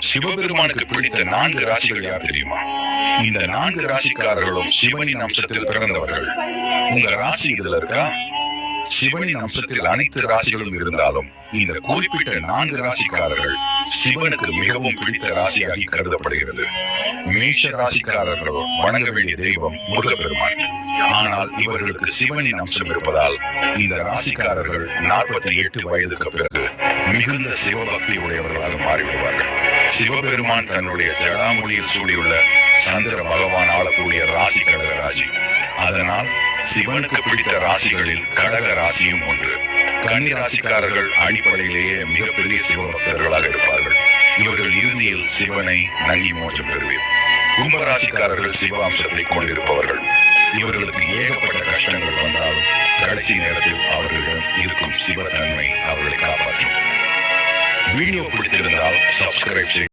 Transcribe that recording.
சிவபெருமானுக்கு பிடித்த 4 ராசிகள் யார் தெரியுமா? இந்த 4 ராசிக்காரர்களும் சிவனின் அம்சத்தில் பிறந்தவர்கள். உங்க ராசி இதுல இருக்கா? சிவனின் அம்சத்தில் அனைத்து ராசிகளும் இருந்தாலும் இந்த குறிப்பிட்ட 4 ராசிக்காரர்கள் சிவனுக்கு மிகவும் பிடித்த ராசியாகி கருதப்படுகிறது. மேஷ ராசிக்காரர்கள் வணங்க வேண்டிய தெய்வம் முருகப்பெருமான். ஆனால் இவர்களுக்கு சிவனின் அம்சம் இருப்பதால் இந்த ராசிக்காரர்கள் 48 வயதுக்கு பிறகு மிகுந்த சிவபக்தி உடையவர்களாக மாறிவிடுவார்கள். சிவபெருமான் தன்னுடைய ஜடாமொழியில் சூடியுள்ள சந்திர பகவான் ஆளக்கூடிய ராசி கடக ராசி. அதனால் சிவனுக்கு பிடித்த ராசிகளில் கடக ராசியும் ஒன்று. கன்னி ராசிக்காரர்கள் அடிப்படையிலேயே மிகப்பெரிய சிவபக்தர்களாக இருப்பார்கள். இவர்கள் இறுதியில் சிவனை நங்கி மோட்சம் பெறுவீர். கும்பராசிக்காரர்கள் சிவ அம்சத்தை கொண்டிருப்பவர்கள். இவர்களுக்கு ஏகப்பட்ட கஷ்டங்கள் வந்தாலும் கடைசி நேரத்தில் அவர்களிடம் இருக்கும் சிவத்தன்மை அவர்களை காப்பாற்றும். வீடியோ பிடித்திருந்தால் சப்ஸ்கிரைப் செய்ய